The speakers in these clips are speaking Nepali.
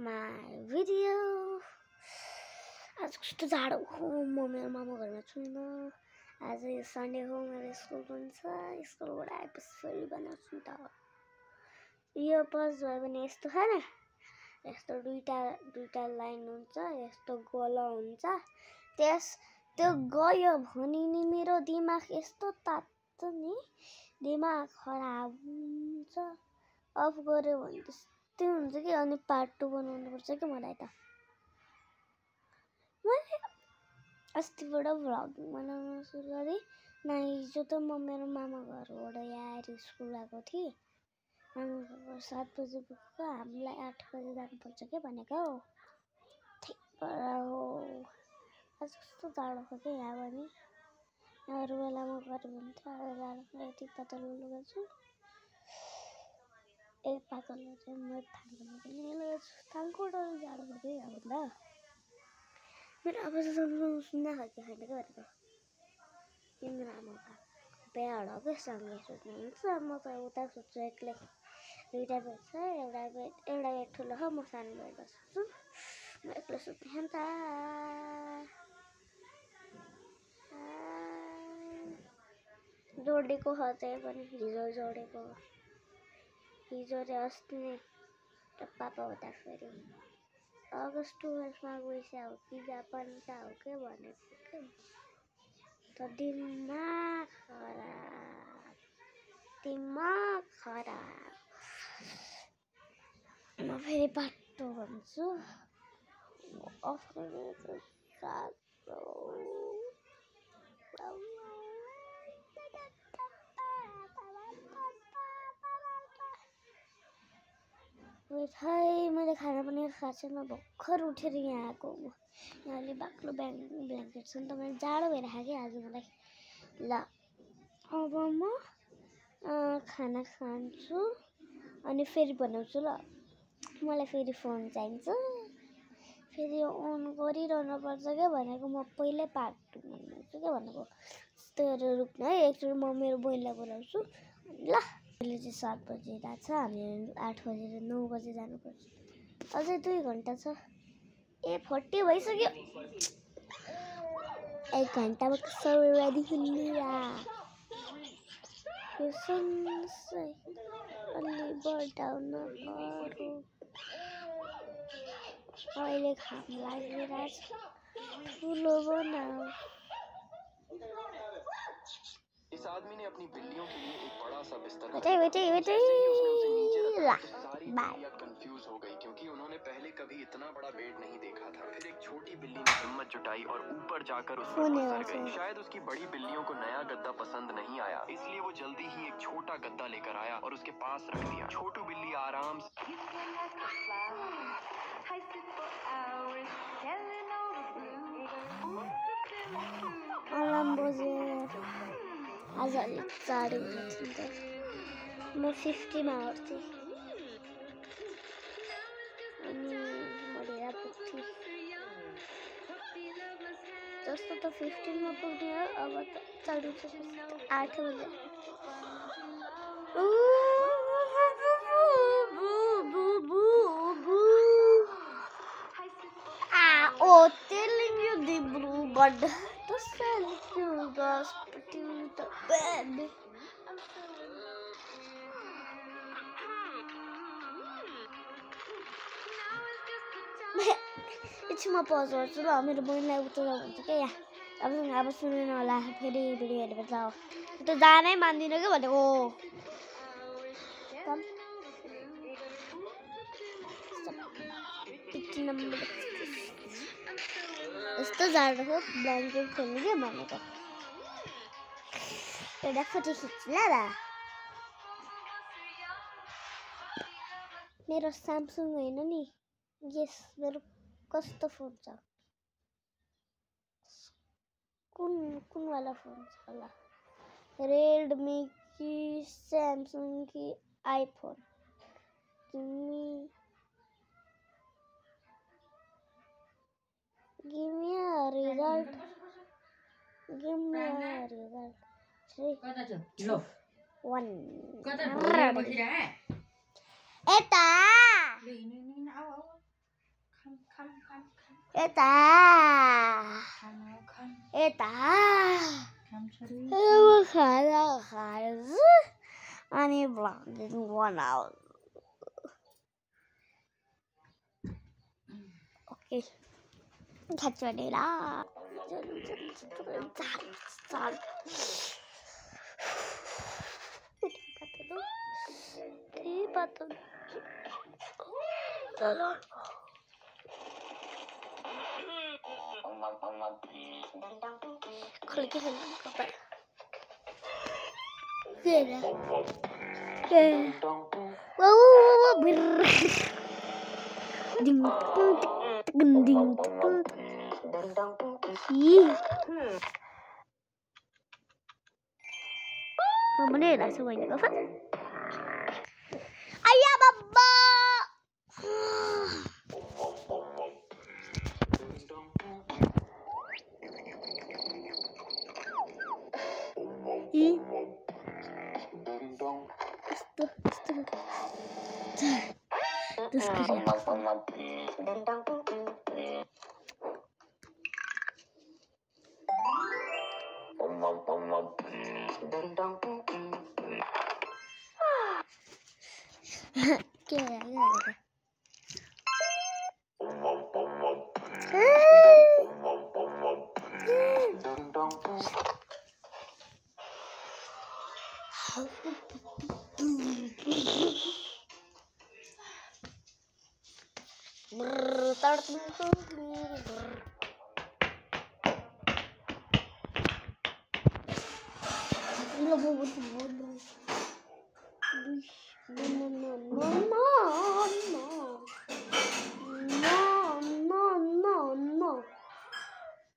my video. आज कस्तो जाडो हो, म मेरो मामा घरमा छु। आज यो सन्डे हो, मेरो स्कुल पनि छ। स्कुलबाट आएपछि फेरि बनाउँछु नि त। यो पज भयो भने यस्तो हैन, यस्तो दुईटा लाइन हुन्छ, यस्तो गोलो हुन्छ। त्यो गयो भने नि मेरो दिमाग यस्तो तात्छ नि, दिमाग खराब हुन्छ। अफ गर्यो भने त्यस्तै हुन्छ कि। अनि पार्ट 2 बनाउनु पर्छ कि मलाई त। मैले अस्तिबाट भ्लग बनाउन सुरु गरेँ। हिजो त म मेरो मामा घरबाट आएर स्कुल गएको थिएँ। मामा घर 7 बजे पुग्छ, हामीलाई 8 बजे जानुपर्छ के भनेको। ठिक भएर हो। आज कस्तो जाडो छ कि यहाँ पनि। अरू बेलामा गऱ्यो भने त जाडो यति पातलो लुगा छु। एक पातलो चाहिँ म थाङ्कोमा पनि लगाउँछु। थाङ्कोबाट जाडो छ कि यहाँ भन्दा। मेरो आवाज सुन्न खालको छैन क्या भनेको। यो मेरो आमाको बेड हो क्या, सँगै सुत्नुहुन्छ। म त उता सुत्छु एक्लै। दुईटा बेड छ, एउटा बेड ठुलो हो, म सानो बेडमा सुत्छु। म एक्लै सुत्ने त। जोडेको हो चाहिँ पनि हिजो जोडेको। हिजो चाहिँ अस्ति नै पापा हुँदाखेरि अगस्त 12मा गइसक्यो हो कि जापान त हो के भनेको के। त दिमाग खराब। म फेरि बाटो भन्छु। मैले खाना पनि खाएको छैन, भर्खर उठेर यहाँ आएको म। यहाँ अलि बाक्लो ब्ल्याङ्केट छ नि त, मैले जाडो भएर खाएँ आज मलाई। ल अब म खाना खान्छु अनि फेरि बनाउँछु ल। मलाई फेरि फोन चाहिन्छ, फेरि अन गरिरहनु पर्छ क्या भनेको। म पहिल्यै पार्ट 2 बनाउँछु क्या भनेको। त्यस्तो रुक्नु है, एकचोटि म मेरो बहिनीलाई बोलाउँछु ल। अहिले चाहिँ 7 बजे रात छ, हामी 8 बजेर 9 बजे जानुपर्छ। अझै 2 घन्टा छ। 40 भइसक्यो। 1 घन्टामा सबै खुल्लिया। यो सन्सै अलि बढाउन पर्यो। अहिले घाम लागिरहेछ। ठुलो बनाऊ। इस आदमी ने अपनी बिल्लियों के लिए एक बड़ा सा बिस्तर कंफ्यूज हो गई क्योंकि उन्होंने पहले कभी इतना बड़ा बेड नहीं देखा था। फिर एक छोटी बिल्ली ने हिम्मत जुटाई और ऊपर जाकर उस पर उतर गई। शायद उसकी बड़ी बिल्लियों को नया गद्दा पसंद नहीं आया, इसलिए वो जल्दी ही एक छोटा गद्दा लेकर आया और उसके पास रख दिया। छोटू बिल्ली आराम से आज अलिक चाँडै उठ्छु नि त। म 50 मा उठ्थेँ अनि म ढिला पुग्थेँ। जस्तो त 15 मा पुग्ने हो, अब त चाँडो उठ्छु 8 बजे। telling you the blue bird to sell you to the bed. एकछिनमा पज गर्छु ल, मेरो बहिनीलाई उता जाऊ भन्छ क्या यहाँ। अब सुनेन होला, फेरि भिडियो हेरेर जाऊ। त जानै मान्दिनँ क्या भनेको। यस्तो जाडो हो, ब्ल्याङ्केट खोल्नु क्या भनेको। एउटा फोटो खिच्नु ल। मेरो स्यामसङ होइन नि, यस मेरो कस्तो फोन छ, कुन वाला फोन छ होला। रेडमी कि स्यामसङ कि iPhone. Give me a result. 3, 2, 1. Eta. यता यता खाना खान्छु अनि भ्लग बनाऊ ओके खान्छु भनेर Mana lah semuanya apa? Ayah baba.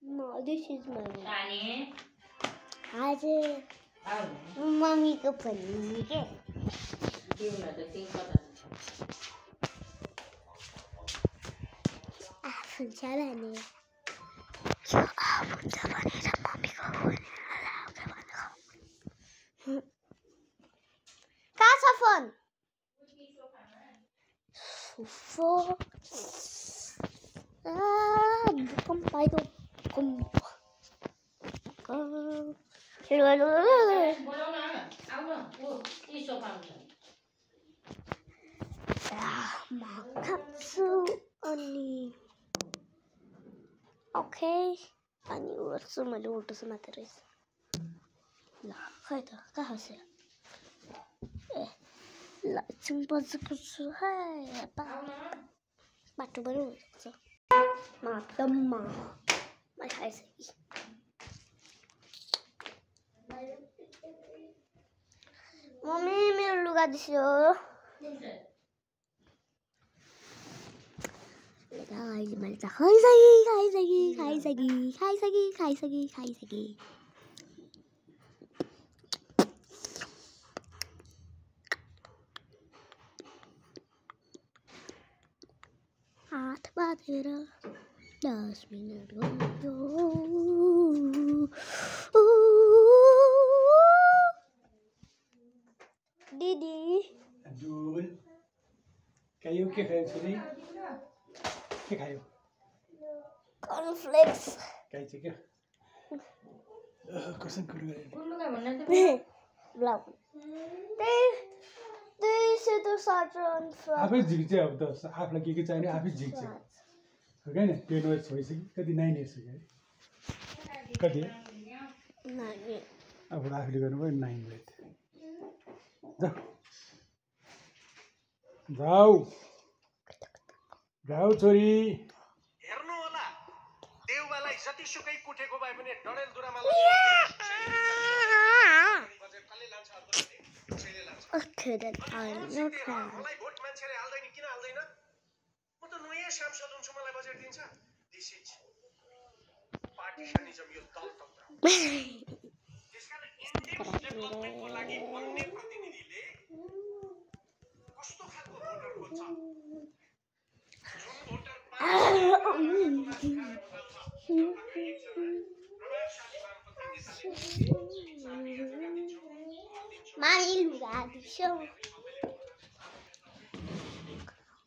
No, this is my room. आज मम्मी को पनीर के फोन ओके अनि वर्ष मैले उल्टो मात्र रहेछ ल खै त कहाँ छ ए ल एकछिन पछि गर्छु है बाटो पनि हुन्छ माटोमा म खाइसकेँ मम्मी मेरो लुगा दिस्यो अहिले मैले त खाइसकेँ हात बाँधेर 10 मिनट भयो दिदी जुन खायो के खायो छोरी के खायो कॉर्नफ्लेक्स खाइ छ के कसम कुलुगा ब्लॉग से तो साटन आफै झिक्छ अब त आफुलाई के चाहिने आफै झिक्छ हो हैन 10 इयर्स भइसक्यो कति 9 इयर्स हो कति 9 अब आफुले गर्नुभयो 9 इयर्स जाऊ छोरी हेर्नु होला देउबालाई जतिसुकै कुटेको भए पनि डडेलधुरामा Okay, then I'm not proud. मलाई भोट मान्छेले हाल्दैन किन हाल्दैन म त नयाँ सांसद हुन्छु मलाई बजेट दिन्छ दिस इज पार्टिसानिजम यो दलतन्त्र त्यसकारण इन्डियन डेभलपमेन्टको लागि अन्य प्रतिनिधिले कस्तो खालको भोटर खोज्छ जुन भोटर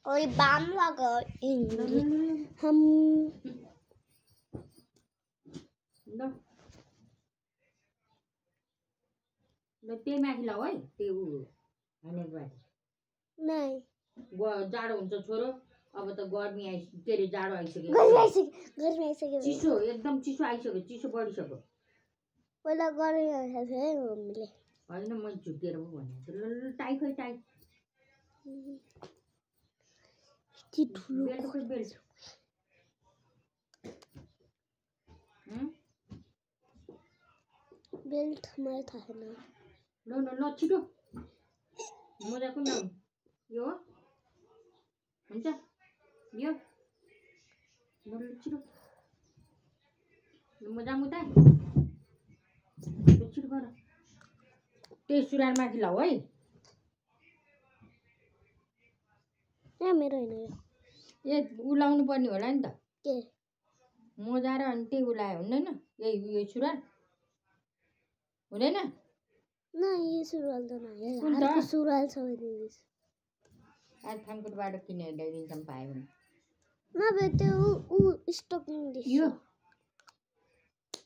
और बाम लगाएंगे हम। त्यही माथि लाऊ है, त्यो हानेको माथि। नहीं जाडो हुन्छ छोरो, अब त गर्मी के अरे जाडो आइसक्यो, गर्मी आइसक्यो, चिसो एकदम चिसो आइसक्यो, चिसो बढिसक्यो। पहिला गर्मी आइसक्यो है मम्मीले। होइन मैले झुकेर पो भनेको थिएँ। टाइ खोइ टाइ। बेल्ट खोइ बेल्ट। बेल्ट मलाई थाहा छैन। ल छिटो मोजा कुन लाउनु? यो हो? हुन्छ यो ल छिटो मोजा मुता छिटो गर। त्यही सुरुवाल माथि लाऊ है। मेरो होइन ए उ लाउनु पर्ने होला नि त, के मोजा र अनि त्यही उ लायो हुँदैन? यही सुरुवाल हुँदैन? नहीं, ये सुरुवाल त नहीं कुन त? अर्को सुरुवाल छ भने आज फानकोटबाट किनेर ल्याइदिन्छौँ पायो भने। नभए त्यो ऊ स्टक दिन्छ। यो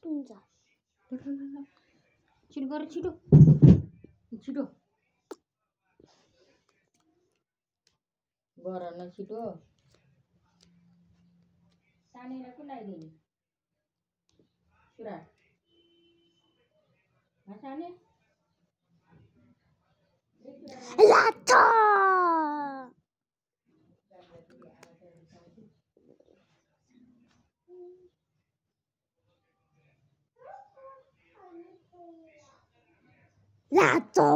हुन्छ छिटो गर, छिटो छिटो गर न छिटो। तानेर कुन लगाइदिने? सुरुवाल Sane लाचा लाचा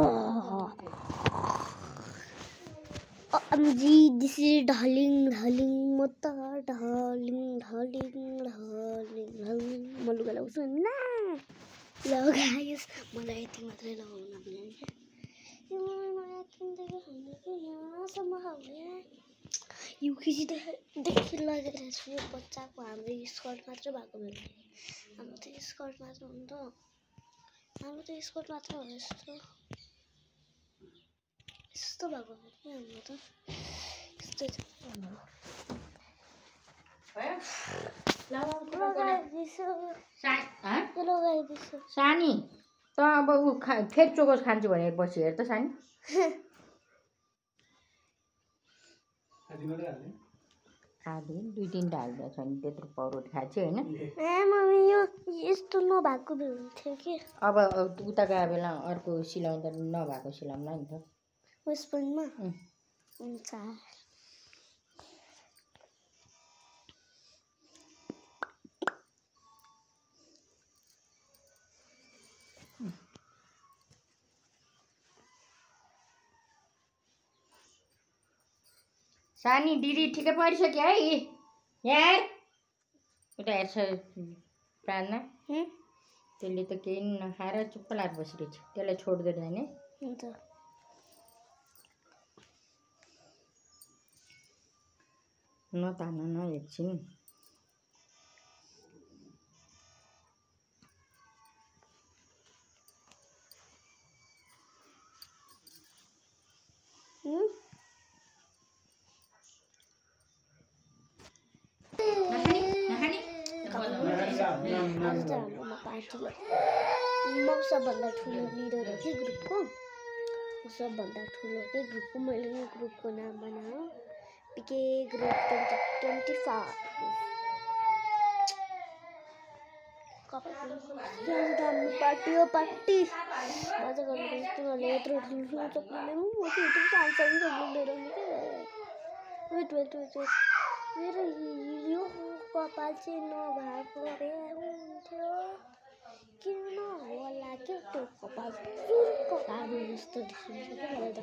OMG, this is darling mata darling म लुगा लगाउँछु नि ल गाइस, मलाई यति मात्रै लगाउन मिल्छ। यो नयाँ किन्दै भनेको यहाँसम्म हाल्ने यो केजीदेखि लगेर छु बच्चाको। हाम्रो स्कर्ट मात्र भएको बेला हाम्रो त स्कर्ट मात्र हो नि त, हाम्रो त स्कर्ट मात्र हो। यस्तो भएको हाम्रो त यस्तो सानी त अब ऊ फेरि चोकोस खान्छु भनेर पछि हेर त सानी। आधी 2-3टा हाल्दा छ नि, त्यत्रो पाउरोटी खाएको थियो होइन। मम्मी यो यस्तो नभएको थियो कि अब उता गए बेला अर्को सिलाउँदा नभएको सिलाउँला नि त। वेस्ट पोइन्टमा हुन्छ। सानी दिदी ठिकै परिसक्यो है यार। उता हेर्छ प्रार्थना, त्यसले त केही नखाएर चुप्प लाएर बसिरहेछ, त्यसलाई छोड्दैन नि। हुन्छ नतान न एकछिन। म सबभन्दा ठुलो लिडर हो कि ग्रुपको, सबभन्दा ठुलो के ग्रुपको मैले नि ग्रुपको नाम बनायो पिके ग्रुप 2025। पार्टी हो पार्टी मजा गर्नुपर्छ। तिमीहरूले यत्रो ठुलो चक्ने म चाहिँ यत्रो सानसानो चक्लेर वेट मेरो यो कपाल चाहिँ नभएको भए हुन्थ्यो, किन होला के त्यो कपाल कालो जस्तो देखिन्छ क्या मलाई त।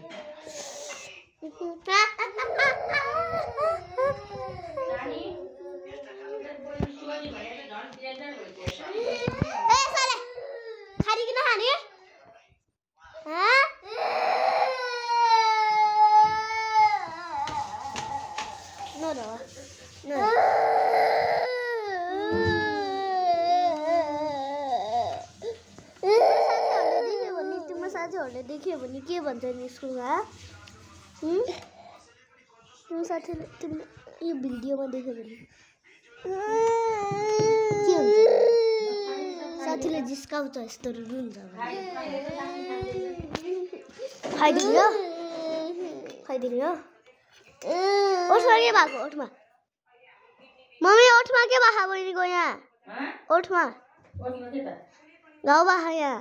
खाने कि नखाने साथीहरूले देख्यो भने के भन्छ नि स्कुलमा? साथीले तिमीले यो भिडियोमा देख्यो भने के हुन्छ साथीले जिस्काउँछ यस्तो रुन्छ खाइदिनु ओठमा के भएको ओठमा मम्मी ओठमा के भएको बहिनीको यहाँ ओठमा घाउ भएको यहाँ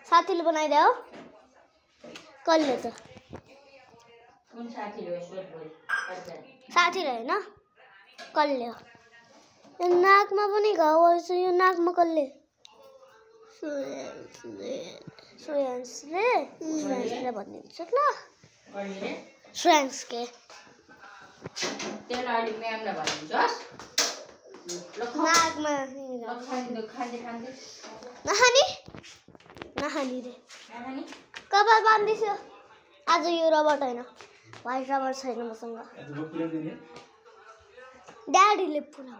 साथीले बनाइदियो कसले त साथीले होइन कसले हो यो नाकमा पनि घाउ आएछ यो नाकमा कसले श्रेयसले भनिदिन्छु ल श्रेयसके नाकमा नखानी रे कपाल बाँधिदियो आज यो रबर होइन व्हाइट रबर छैन मसँग ड्याडीले पुरा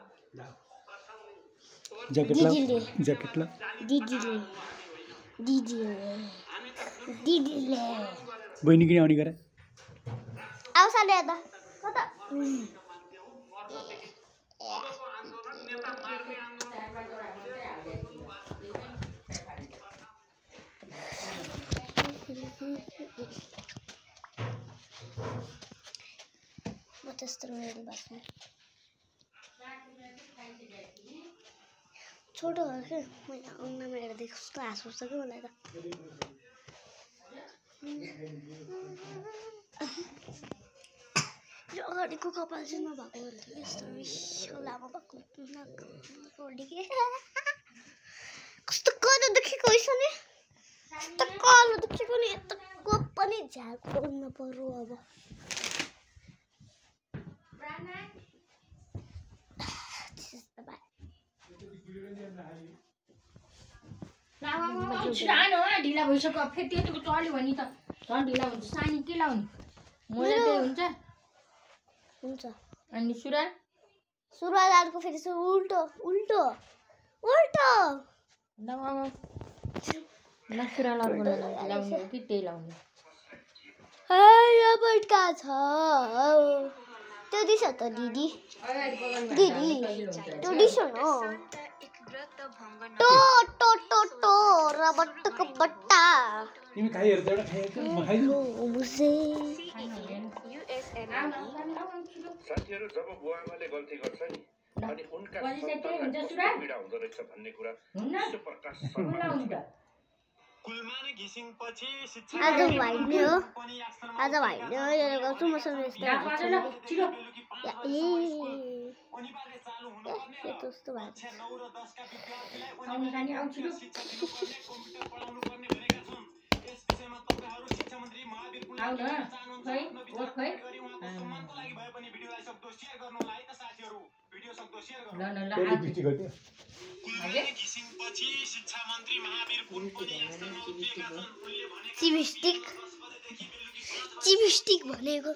दिदीले बहिनी किन आउने गरे आऊ साले यता कता म त्यस्तो रेडी बस्नु छोटो हो क्या मैले आउनमा हेर्दै कस्तो हाँस उठ्छ कि मलाई त यो अगाडिको कपाल चाहिँ नभएको हुन्थ्यो यस्तो लामो भएको कस्तो कालो देखेको रहेछ नि कस्तो कालो देखेको नि यताको पनि झ्यालको नपर्यो अब ढिला भइसक्यो फेरि त्यतिको चल्यो भने त झन् ढिला हुन्छ सानी के लाउने मोजा त्यही हुन्छ अनि सुरुवाल अर्को फेरि उल्टो उल्टो उल्टो सुरुवाल अर्को लाउने कि त्यही लाउने छ त्यो दिस त दिदी त्यो दिस न टो रबटको बट्टा तिमी खाइ हेर्दै एउटा खाएको म खाइदिनु साथीहरु जब बुवाआमाले गल्ती गर्छ नि अनि उनका सन्तानलाई पीडा हुँदो रहेछ भन्ने कुरा विश्वप्रकाश शर्मा कुलमाने घिसिङपछि शिक्षा आज भाइले हो यो गर्छु मसँग यस्तो त्यस्तो भएको चिबिस्टिक भनेको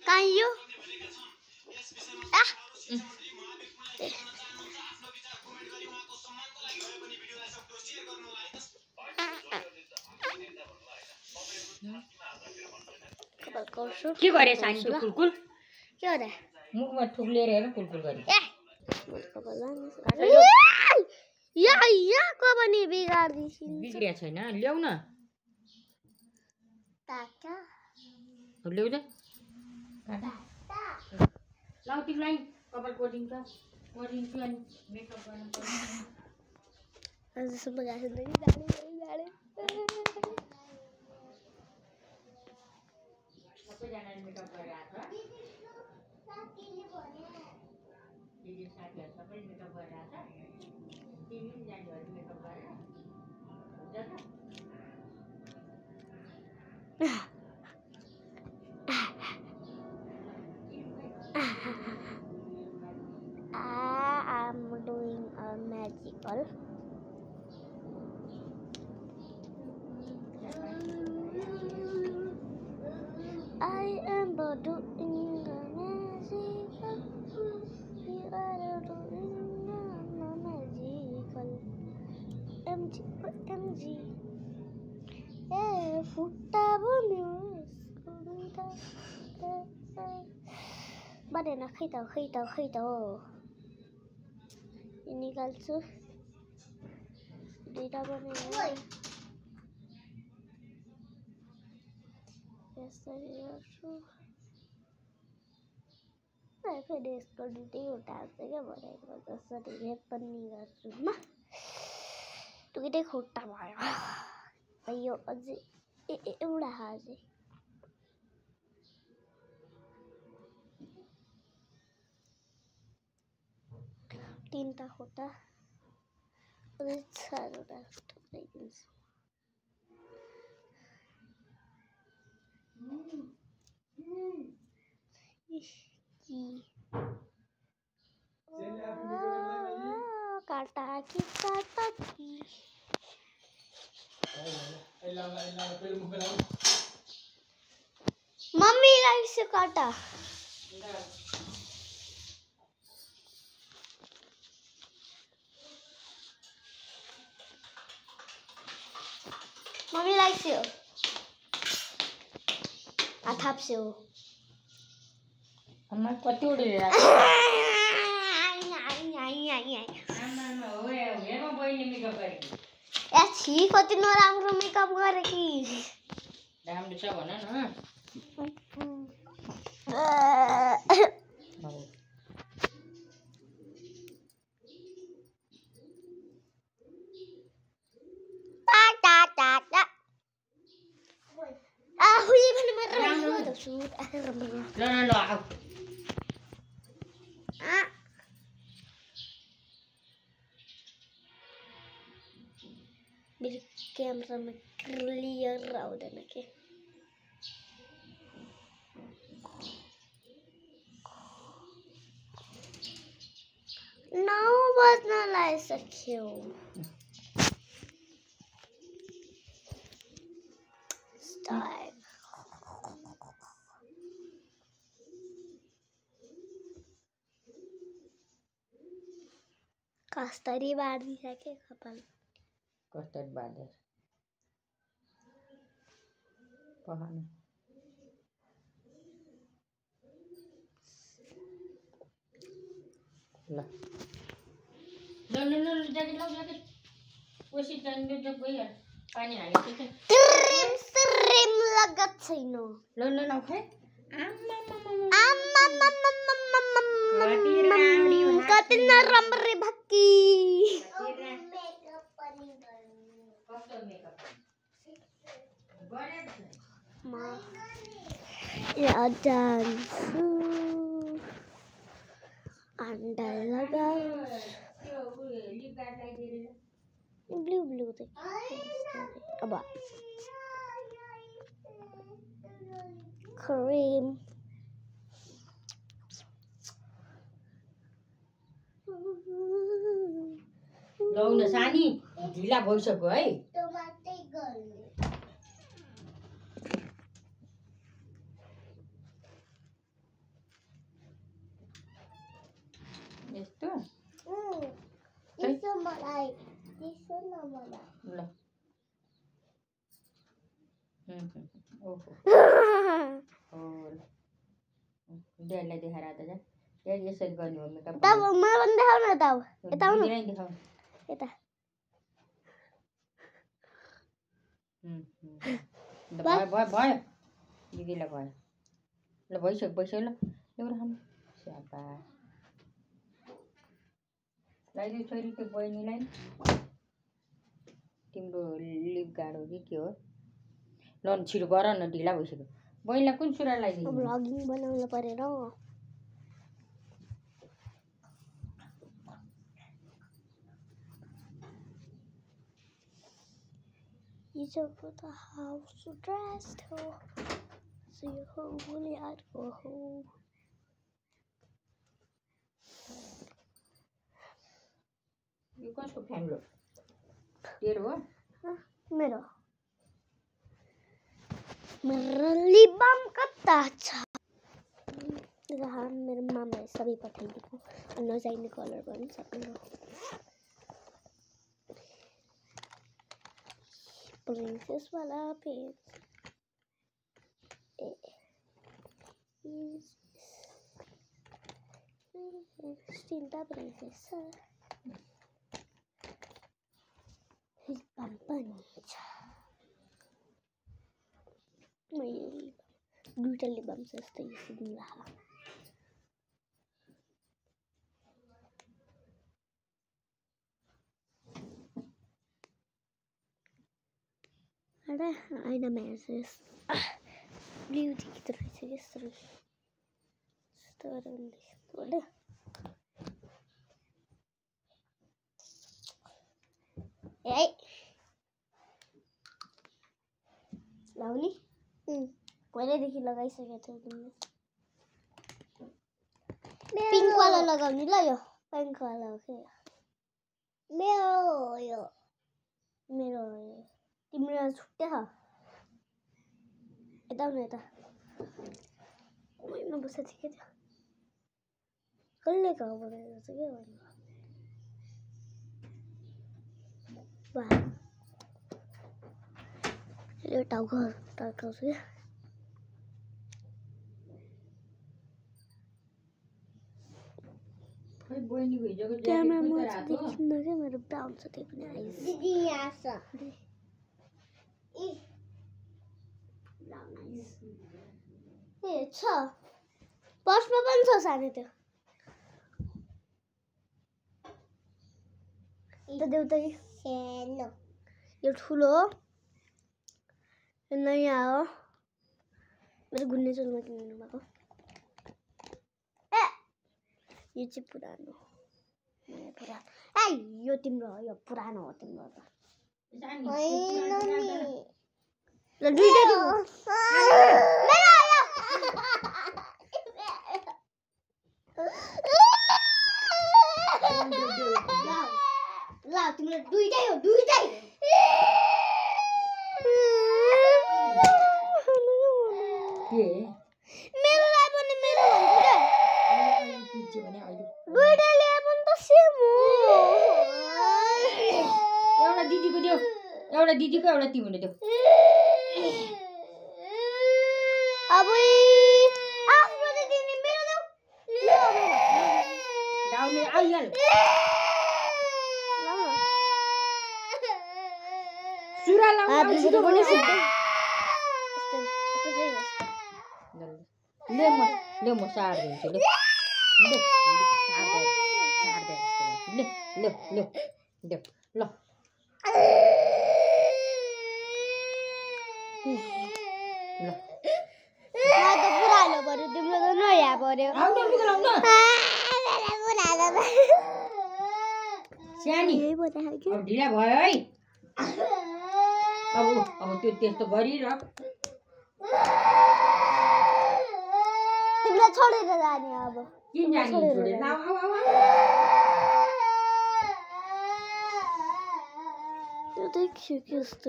कहाँ यो के गरे सानी त्यो कुलकुल के हो र मुखमा थुक्लेर हेर कुलकुल गरे यहाँको पनि बिग्रिया छैन ल्याउ न ल्याउ त लाउ तिमीलाई कपाल कोटिङ अनि मेकअप गर्न पर्छ सबैजनाले मेकअप गरेर आएको दिदी साथीहरू सबै मेकअप गरेर आएको तिमी पनि जानेहरू मेकअप गरेर हुन्छ I'm doing a magical. I am doing a magical. You are doing a magical. OMG ए फुट्टा बन्यो बनेन खै त हो यो निकाल्छु दुईटा बनेन यसरी गर्छु फेरि यसको दुईवटा आउँछ क्या बनाएको जसरी रेप पनि गर्छु म दुईटै खुट्टा भयो यो अझै एउटा अझै तीनटा खुट्टा अझै चारवटा थुप्राइदिन्छु काटा की मम्मीलाई से काटा मम्मीलाई से थाप्स्यो आमा कति उडेर छी कति नराम्रो मेकअप गरे कि राम्रो छ भन न ल आऊ मेरे कैमरा में क्लियर आउँदैन के नौ बज्न लागिसक्यो कस्तरी बाँधिसके कपाल कस्तरी बाँधेर पहाड ल ल ज्याकेट लाउ ज्याकेट कोसी जानु जब गइहाल पानी हालेको छ ट्रिम लागत छैन ल ल खै कति नराम्रो भक्की या जान्छु अन्डा लगाऊ ब्लू अब क्रीम लाउन सानी ढिला भइसक्यो है यस्तो त्यसो मलाई त्यसो न मलाई ल ओहो ड्याडीलाई देखाएर आएर जा ड्याडी यसरी गर्ने हो मेकअप तब मलाई पनि देखाउ न तब यता आउनु देखाउ यता भयो भयो दिदीलाई भयो ल भइसक्यो ल एउटा खानु स्यापा लगाइदियो छोरी त्यो बहिनीलाई तिम्रो लिप गाडो कि के हो ल छिटो गर न ढिला भइसक्यो बहिनीलाई कुन सुरा लगाइदिनु भ्लगिङ बनाउनु परेर हिजोको त हाउस ड्रेस थियो यो भोलि अर्को हो यो कसको फ्यान लो तेरो हो मेरो लिप बाम कता छ मेरो मामाले सबै पठाइदिएको नचाहिने कलर पनि सक्नु प्रिंसेस वाला page Cinta princesa Pampancha duita libam sesta isinlah ada aina messages beauty terus story udah लाउने पहिल्यैदेखि लगाइसकेको थियौ तिमीले पिङ्क वाला लगाउने ल यो पिङ्क वाला हो के मेरो तिम्रो छुट्टै छ यता आउनु यता म बसेको थिएँ क्या कसले घाउ बनाइरहेको छ क्या वाह यो टाउको टाउकाउँछु क्या क्यामेरामा देखिन्न क्या मेरो ब्राउन छ त्यही पनि आइस दिदी यहाँ छ ए छ पर्समा पनि छ सानो त्यो अन्त देउता सानो यो ठुलो हो नयाँ हो मेरो घुन्ने चोलमा किन्नु भएको यो चाहिँ पुरानो यो तिम्रो हो यो पुरानो हो तिम्रो त ल दुईटा ल तिम्रो दुईटै हो दुईटै मेरोलाई पनि मेरो भन्छु क्या दुईटा ल्याए पनि त सेम हो एउटा दिदीको देऊ एउटा दिदीको एउटा तिमीले देऊ अब आफ्नो चाहिँ दिने मेरो देऊ गाउने आइहाल सुरा लाउनु छिटो भने ले म सार दिन्छु ले ल पुरानो पर्यो तिम्रो त नयाँ पर्यो सानी ढिला भयो है अब त्यो त्यस्तो गरिरह तिमीलाई छोडेर जाने अब किन जाने छोडेर यो देखियो कि यस्तो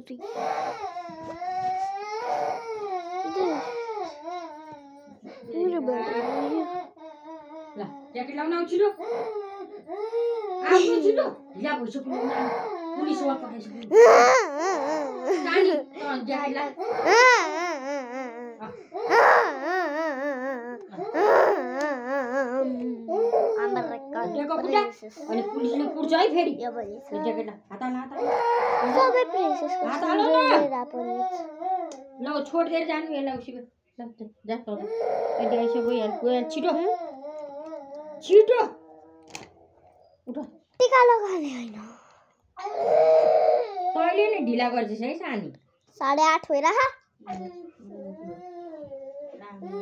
मेरो ल ज्याकेट लाउन आउँछु छिटो आफ्नो छिटो ढिला भइसक्यो पुलिस वाक पठाइसक्यो सानी ज्याकेट ला अनि पुलिसले पुर्छ है फेरि ज्याकेट सबै ल छोडिदिएर जानु यसलाई उसी जा यसो गइहाल छिटो छिटो उठ टिका लगाउने होइन तैँले नै ढिला गर्छस् है सानी 8:30 भइरह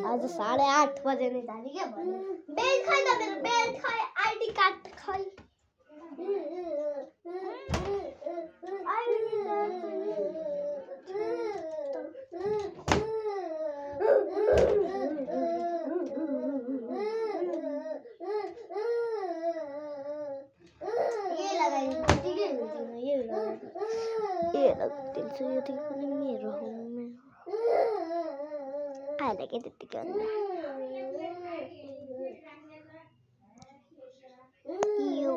आज 8:30 बजे नै जाने क्या बेल खाइ त मेरो बेल खाइ आइडी कार्ड खाइ मेरो आधा के त्यतिकै यो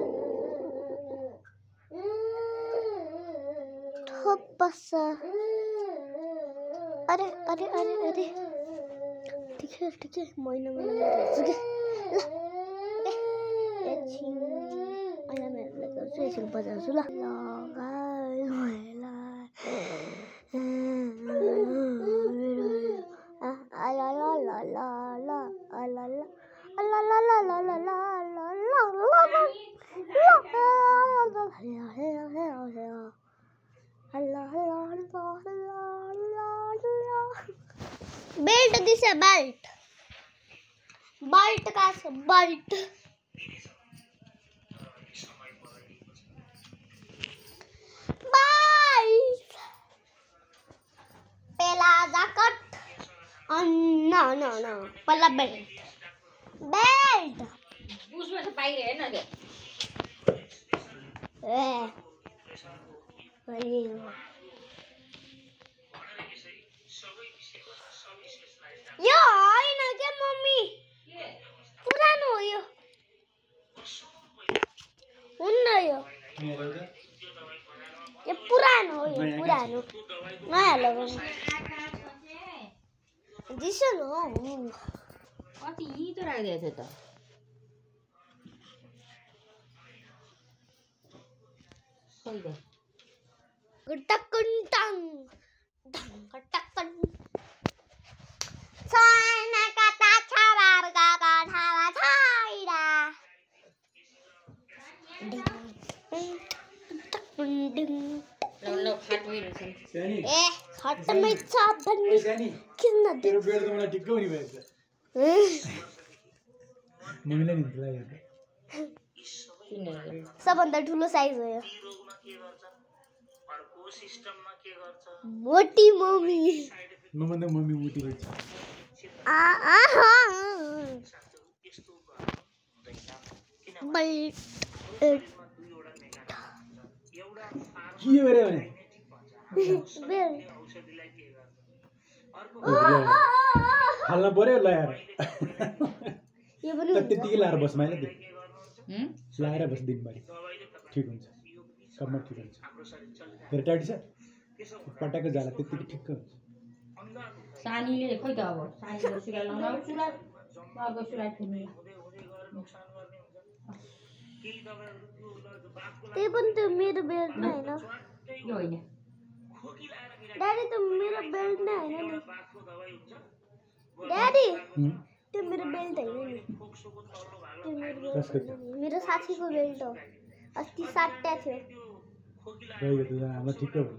खोप बस्छ अरे अरे अरे अरे ठिकै ठिकै महिना हेर्छु कि ल एकछिन अहिले म गर्छु एकछिन बजाउँछु ल बेल्ट दिस बेल्ट बेल्ट का बेल्ट पहला जैकेट no no no पहला बेल्ट बेल्ट उसमें से पाई रहे ना यो होइन के मम्मी पुरानो हो यो हुन्न यो पुरानो हो यो पुरानो नयाँ लगाउनु दिसो न कति यी त राखिदिएको थियो त खोइ दे गटकन टङ गटकन छैन कता छ बारका कठामा छैन लो फाटमै रहेछ सानी ए खट्टमै छ भन्ने सानी किन तेरो बेल्ट त मलाई ठिक्क हुने भएछ निमीलाई नि लाग्यो सबभन्दा ठुलो साइज हो यो मोटी मम्मी मभन्दा मम्मी मोटी रहेछ के गरे भने हाल्न पर्यो लगाएर यो पनि त्यतिकै लाएर बस माइला लाएर बस दिनभरि ठिक हुन्छ कम्मर ठिक हुन्छ फेरि टाइट छ पटाएको जाला त्यतिकै ठिक्क हुन्छ सानीले खोइ त अब सानीले सुरा लगाउनु सुरा बाबा सुरा किन्नु त्यही पनि त मेरो बेल्ट नै होइन यो होइन ड्याडी त मेरो बेल्ट नै होइन नि ड्याडी त्यो मेरो बेल्ट होइन नि त्यो मेरो बेल्ट होइन नि मेरो साथीको बेल्ट हो अस्ति साट्या थियो हाम्रो ठिक्क भयो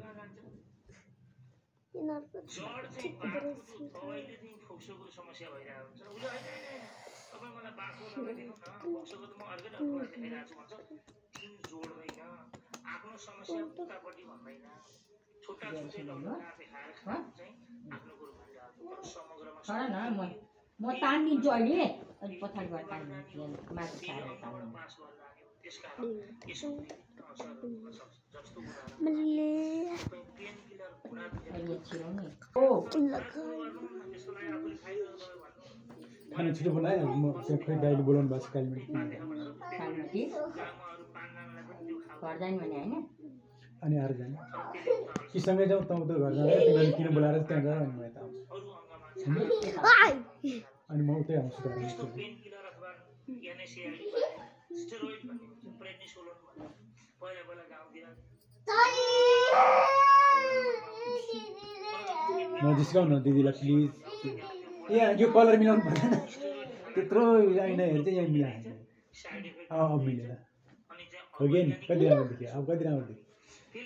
यिनीहरूको ठिक हुँदो न म तानिदिन्छु अहिले अनि पछाडिबाट तानिदिन्छु माथि खाएर तानिदिन्छु खाना छिटो बनायो म त्यहाँ खोइ दाइले बोलाउनु भएको छ कालीमाटी घर जाने भने होइन अनि आएर जाने कि सँगै जाउँ त घर जाँदा तिमीले किन बोलाएर त्यहाँ जा अनि म यता आउँछु अनि म उतै आउँछु नजिस्काउ न दिदीलाई प्लिज यहाँ यो कलर मिलाउनु पर्दैन त्यत्रो आइना हेर्छ यहाँ मिलाएको अब मिलेन हो कि नि कति राम्रो देखियो अब कति राम्रो देखियो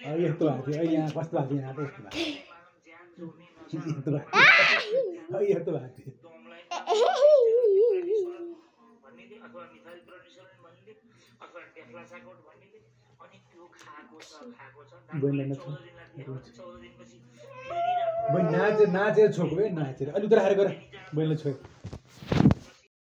अब यस्तो भएको थियो अहिले यहाँ कस्तो भएको थियो यहाँ त यस्तो भएको थियो यस्तो भएको थियो बहिनी नाचेर छोएको नाचेर अलिक उता राखेर गर बहिनीलाई छोयो